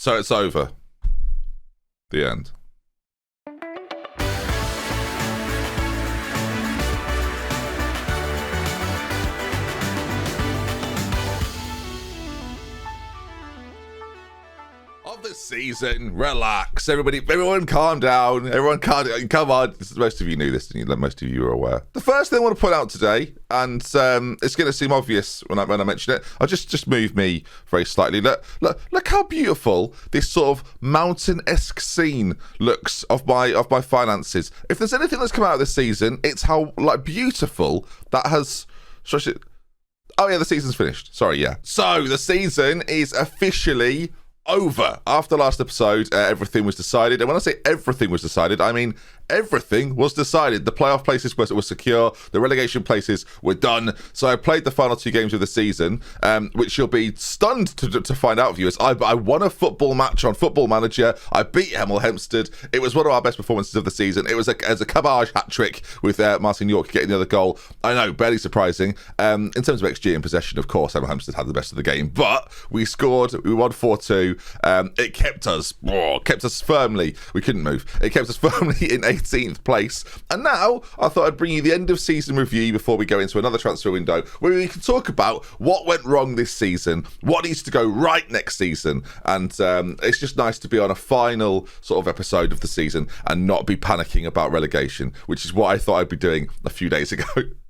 So it's over. The end. Of the season, relax, everyone calm down, come on. Most of you knew this, and most of you are aware. The first thing I want to point out today, and it's going to seem obvious when I mention it, I'll just move me very slightly. Look how beautiful this sort of mountain-esque scene looks of my finances. If there's anything that's come out of this season, it's how beautiful that has. Oh yeah, the season's finished. Sorry, yeah. So the season is officially over. After last episode, everything was decided. And when I say everything was decided, I mean everything was decided. The playoff places were secure. The relegation places were done. So I played the final 2 games of the season, which you'll be stunned to find out, viewers. I won a football match on Football Manager. I beat Hemel Hempstead. It was one of our best performances of the season. It was a cabbage hat-trick with Martin York getting the other goal. I know, barely surprising. In terms of XG and possession, of course, Hemel Hempstead had the best of the game. But we scored. We won 4-2. It kept us firmly. We couldn't move. It kept us firmly in 18th place. And now I thought I'd bring you the end of season review before we go into another transfer window, where we can talk about what went wrong this season, what needs to go right next season. And it's just nice to be on a final sort of episode of the season and not be panicking about relegation, which is what I thought I'd be doing a few days ago.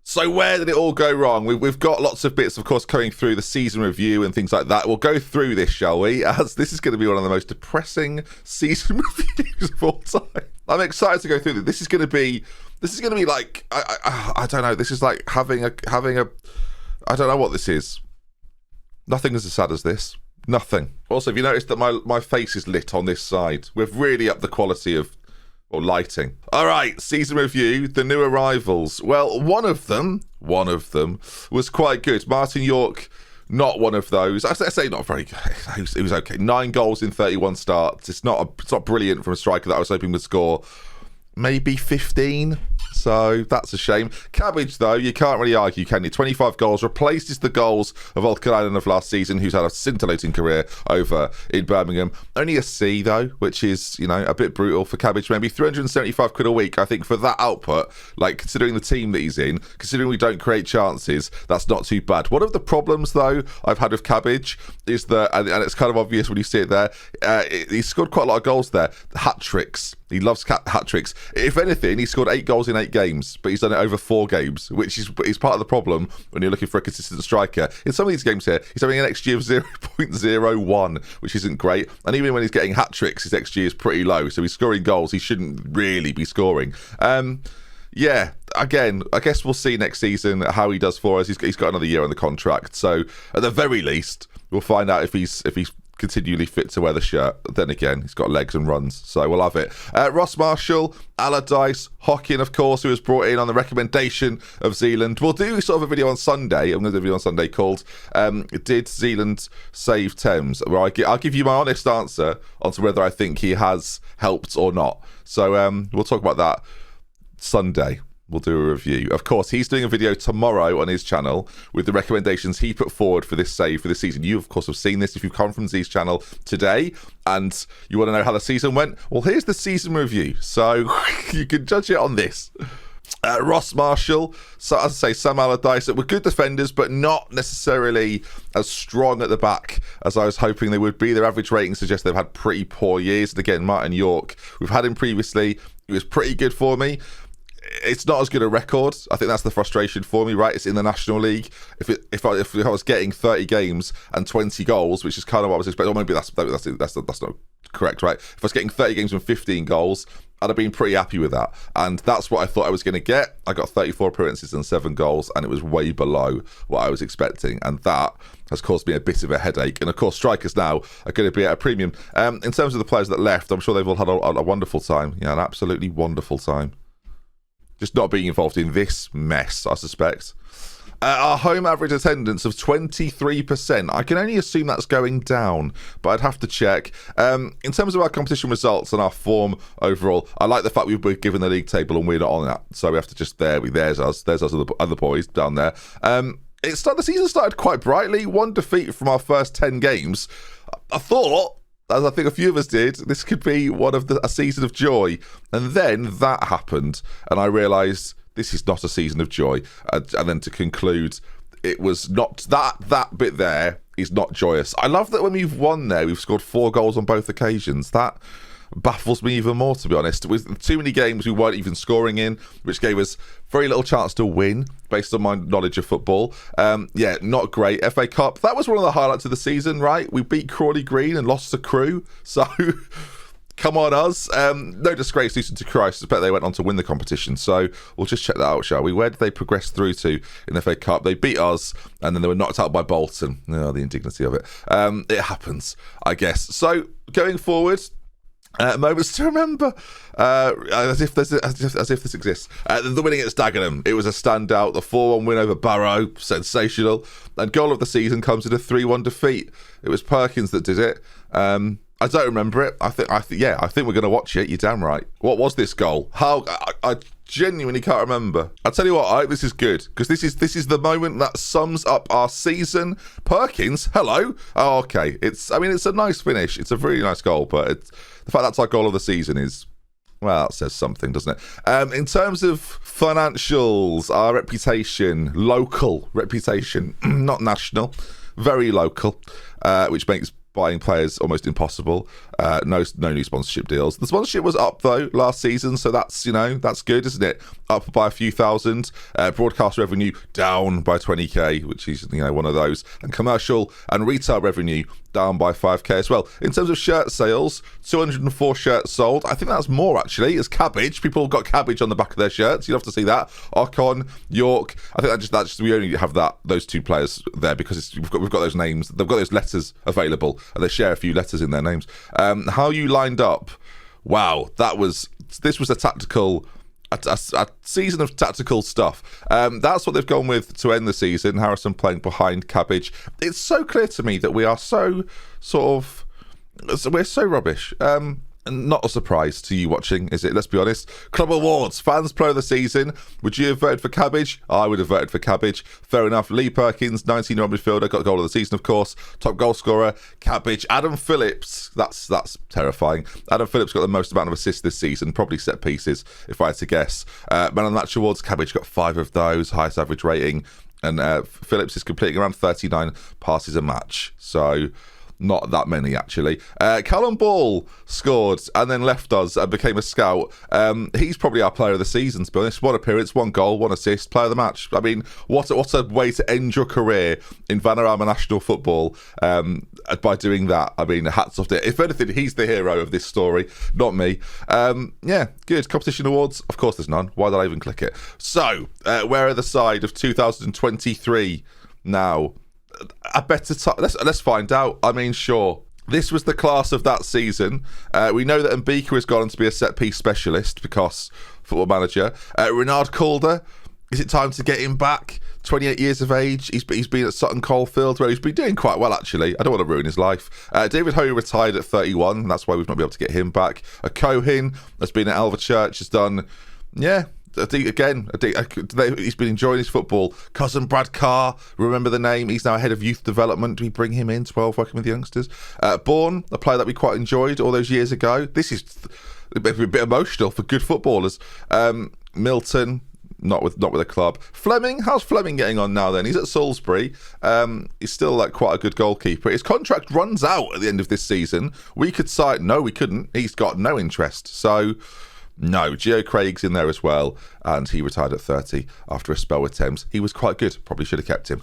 So where did it all go wrong? We've got lots of bits, of course, coming through the season review and things like that. We'll go through this, shall we? As this is going to be one of the most depressing season reviews of all time. I'm excited to go through this. This is going to be like I don't know. This is like having a I don't know what this is. Nothing is as sad as this. Nothing. Also, have you noticed that my face is lit on this side? We've really upped the quality of lighting. All right, season review, the new arrivals. Well, one of them was quite good. Martin York, not one of those. I say not very good. It was okay. 9 goals in 31 starts. It's not brilliant from a striker that I was hoping would score maybe 15. So that's a shame. Cabbage, though, you can't really argue, can you? 25 goals, replaces the goals of Old Canon of last season, who's had a scintillating career over in Birmingham. Only a C, though, which is, a bit brutal for Cabbage. Maybe 375 quid a week, I think, for that output, considering the team that he's in, considering we don't create chances, that's not too bad. One of the problems, though, I've had with Cabbage is that, and it's kind of obvious when you see it there, he scored quite a lot of goals there. Hat-tricks. He loves hat-tricks. If anything, he scored 8 goals in 8 games, but he's done it over 4 games, which is part of the problem when you're looking for a consistent striker. In some of these games here, he's having an XG of 0.01, which isn't great. And even when he's getting hat-tricks, his XG is pretty low. So he's scoring goals he shouldn't really be scoring. Yeah, again, I guess we'll see next season how he does for us. He's got another year on the contract. So at the very least, we'll find out if he's continually fit to wear the shirt. Then again, he's got legs and runs, so we'll have it. Ross Marshall, Allardyce, Hockin, of course, who was brought in on the recommendation of Zealand. We'll do sort of a video on Sunday. I'm going to do a video on Sunday called Did Zealand Save Thames? Where I'll give you my honest answer onto whether I think he has helped or not. So we'll talk about that Sunday. We'll do a review. Of course, he's doing a video tomorrow on his channel with the recommendations he put forward for this save for this season. You, of course, have seen this if you've come from Z's channel today and you want to know how the season went. Well, here's the season review. So you can judge it on this. Ross Marshall, so as I say, Sam Allardyce were good defenders, but not necessarily as strong at the back as I was hoping they would be. Their average rating suggests they've had pretty poor years. And again, Martin York, we've had him previously. He was pretty good for me. It's not as good a record. I think that's the frustration for me, right? It's in the National League. If I was getting 30 games and 20 goals, which is kind of what I was expecting, or maybe that's not correct, right? If I was getting 30 games and 15 goals, I'd have been pretty happy with that. And that's what I thought I was going to get. I got 34 appearances and 7 goals, and it was way below what I was expecting. And that has caused me a bit of a headache. And of course, strikers now are going to be at a premium. In terms of the players that left, I'm sure they've all had a wonderful time. Yeah, an absolutely wonderful time. Just not being involved in this mess, I suspect. Our home average attendance of 23%. I can only assume that's going down, but I'd have to check. In terms of our competition results and our form overall, I like the fact we were given the league table and we're not on that. So we have to just, there's us other boys down there. The season started quite brightly. 1 defeat from our first 10 games. I thought as I think a few of us did, this could be a season of joy. And then that happened, and I realised this is not a season of joy. And then to conclude, it was not that bit there is not joyous. I love that when we've won there, we've scored 4 goals on both occasions. That baffles me even more, to be honest. With too many games we weren't even scoring in, which gave us very little chance to win based on my knowledge of football. Yeah, not great. FA Cup, that was one of the highlights of the season, right? We beat Crawley Green and lost to Crewe, so come on us. No disgrace, Luton to Christ, but they went on to win the competition, so we'll just check that out, shall we? Where did they progress through to in the FA Cup? They beat us, and then they were knocked out by Bolton. Oh, the indignity of it. It happens, I guess. So, going forward, moments to remember, as if this exists. The winning against Dagenham, it was a standout. The 4-1 win over Barrow, sensational. And goal of the season comes in a 3-1 defeat. It was Perkins that did it. I don't remember it. I think we're going to watch it. You're damn right. What was this goal? I genuinely can't remember. I'll tell you what, I hope this is good, because this is the moment that sums up our season. Perkins, hello. Oh, okay. It's a nice finish. It's a really nice goal, but the fact that's our goal of the season is, well, that says something, doesn't it? In terms of financials, our reputation, local reputation, not national, very local, which makes buying players almost impossible. No new sponsorship deals. The sponsorship was up though last season, so that's good, isn't it? Up by a few thousand. Broadcast revenue down by 20k, which is one of those. And commercial and retail revenue down by 5k as well. In terms of shirt sales, 204 shirts sold. I think that's more actually. It's cabbage. People got cabbage on the back of their shirts. You'd have to see that. Ocon, York. I think that's just we only have those 2 players there because we've got those names. They've got those letters available, and they share a few letters in their names. How you lined up? Wow, this was a tactical. A season of tactical stuff. That's what they've gone with to end the season. Harrison playing behind Cabbage. It's so clear to me that we are so we're so rubbish. Not a surprise to you watching, is it? Let's be honest. Club Awards, Fans Player of the Season. Would you have voted for Cabbage? I would have voted for Cabbage. Fair enough. Lee Perkins, 19-year-old midfielder, got goal of the season, of course. Top goal scorer, Cabbage. Adam Phillips, that's terrifying. Adam Phillips got the most amount of assists this season, probably set pieces, if I had to guess. Man of the Match Awards, Cabbage got 5 of those, highest average rating. And Phillips is completing around 39 passes a match. So not that many, actually. Callum Ball scored and then left us and became a scout. He's probably our player of the season, to be honest. 1 appearance, 1 goal, 1 assist, player of the match. I mean, what a way to end your career in Vanarama National Football by doing that. I mean, hats off to it. If anything, he's the hero of this story, not me. Yeah, good. Competition awards? Of course there's none. Why did I even click it? So, where are the side of 2023 now? A better time. Let's find out. I mean, sure. This was the class of that season. We know that Mbika has gone on to be a set-piece specialist because Football Manager. Renard Calder, is it time to get him back? 28 years of age. He's been at Sutton Coldfield, where he's been doing quite well, actually. I don't want to ruin his life. David Ho retired at 31, and that's why we've not been able to get him back. A Cohen has been at Alvechurch, has done, yeah, he's been enjoying his football. Cousin Brad Carr, remember the name? He's now head of youth development. Do we bring him in? 12, working with youngsters. Bourne, a player that we quite enjoyed all those years ago. This is a bit emotional for good footballers. Milton, not with a club. Fleming, how's Fleming getting on now then? He's at Salisbury. He's still quite a good goalkeeper. His contract runs out at the end of this season. We could sign. No, we couldn't. He's got no interest. So no, Gio Craig's in there as well, and he retired at 30 after a spell with Thames. He was quite good, probably should have kept him.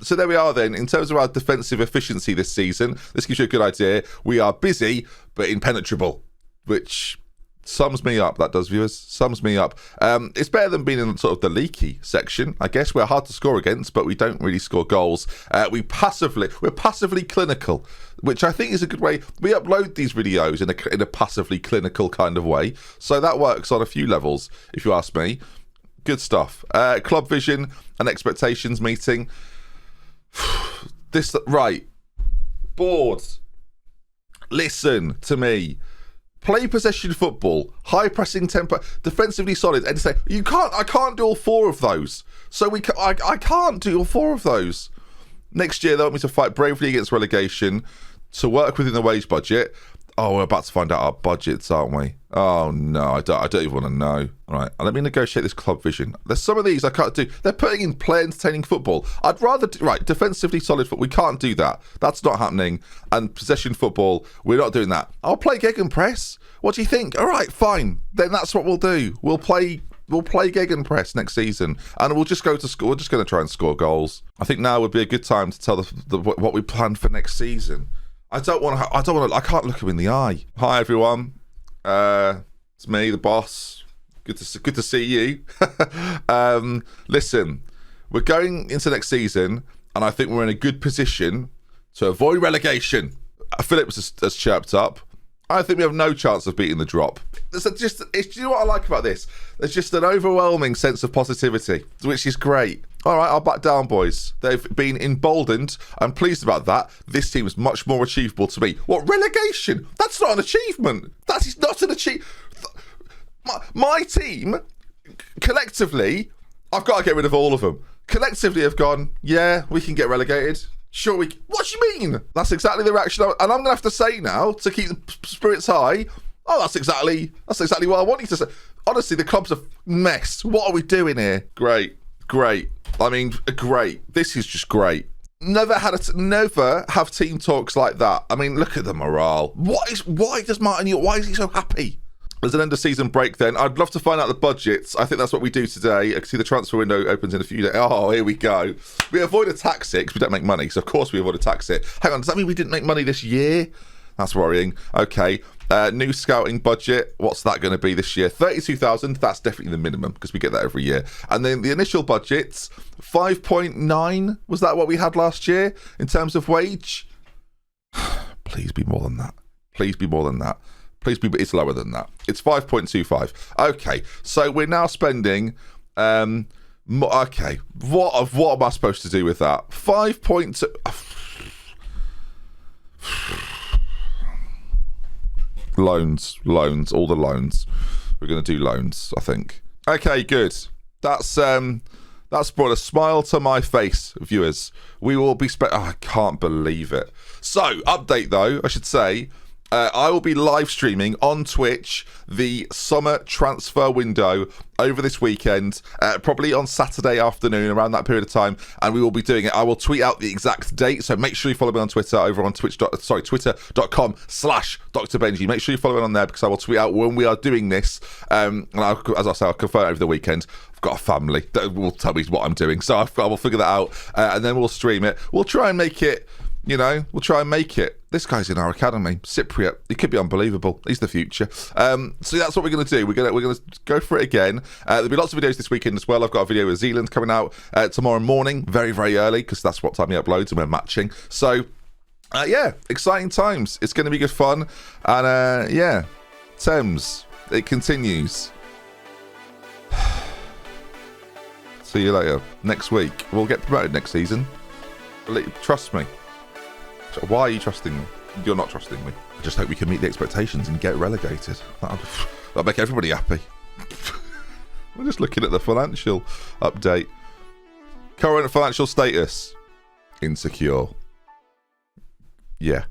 So there we are then. In terms of our defensive efficiency this season, this gives you a good idea. We are busy, but impenetrable, which sums me up. That does, viewers. Sums me up. It's better than being in sort of the leaky section. I guess we're hard to score against, but we don't really score goals. We're passively clinical, which I think is a good way. We upload these videos in a passively clinical kind of way, so that works on a few levels, if you ask me. Good stuff. Club vision and expectations meeting. Right. Boards. Listen to me. Play possession football, high pressing tempo, defensively solid, and say I can't do all 4 of those. So I can't do all 4 of those. Next year they want me to fight bravely against relegation, to work within the wage budget. Oh, we're about to find out our budgets, aren't we? Oh, no, I don't even want to know. All right, let me negotiate this club vision. There's some of these I can't do. They're putting in play entertaining football. I'd rather, defensively solid football. We can't do that. That's not happening. And possession football, we're not doing that. I'll play Gegenpress. What do you think? All right, fine. Then that's what we'll do. We'll play Gegenpress next season, and we'll just go to school. We're just going to try and score goals. I think now would be a good time to tell what we plan for next season. I can't look him in the eye. Hi everyone, it's me, the boss. Good to see you. Listen, we're going into next season, and I think we're in a good position to avoid relegation. Phillips has chirped up. I think we have no chance of beating the drop. Do you know what I like about this? There's just an overwhelming sense of positivity, which is great. All right, I'll back down, boys. They've been emboldened. I'm pleased about that. This team is much more achievable to me. What, relegation? That's not an achievement. That is not an achievement. My team, collectively, I've got to get rid of all of them. Collectively have gone, yeah, we can get relegated. Sure, what do you mean? That's exactly the reaction. And I'm going to have to say now, to keep the spirits high, oh, that's exactly what I want you to say. Honestly, the club's a mess. What are we doing here? Great. I mean, great. This is just great. Never have team talks like that. I mean, look at the morale. Why is he so happy? There's an end of season break then. I'd love to find out the budgets. I think that's what we do today. I can see the transfer window opens in a few days. Oh, here we go. We avoid a tax it because we don't make money. So, of course, we avoid a tax it. Hang on, does that mean we didn't make money this year? That's worrying. Okay. New scouting budget. What's that going to be this year? 32,000. That's definitely the minimum because we get that every year. And then the initial budget's 5.9. Was that what we had last year in terms of wage? Please be more than that. Please be more than that. It's lower than that. It's 5.25. Okay, so we're now spending. Okay, what am I supposed to do with that? 5.2. Loans, all the loans. We're going to do loans, I think. Okay, good. That's brought a smile to my face, viewers. We will be I can't believe it. So, update though, I should say. I will be live streaming on Twitch the summer transfer window over this weekend, probably on Saturday afternoon, around that period of time, and we will be doing it. I will tweet out the exact date, so make sure you follow me on Twitter over on twitter.com/DrBenjy. Make sure you follow me on there because I will tweet out when we are doing this, and as I say, I'll confirm it over the weekend. I've got a family that will tell me what I'm doing, so I will figure that out, and then we'll stream it. We'll try and make it. We'll try and make it. This guy's in our academy, Cypriot. He could be unbelievable. He's the future. So that's what we're going to do. We're going to go for it again. There'll be lots of videos this weekend as well. I've got a video with Zealand coming out tomorrow morning, very, very early, because that's what time he uploads and we're matching. So, yeah, exciting times. It's going to be good fun. And, yeah, Thames, it continues. See you later. Next week. We'll get promoted next season. Trust me. Why are you trusting me? You're not trusting me. I just hope we can meet the expectations and get relegated. That'll make everybody happy. We're just looking at the financial update. Current financial status. Insecure. Yeah.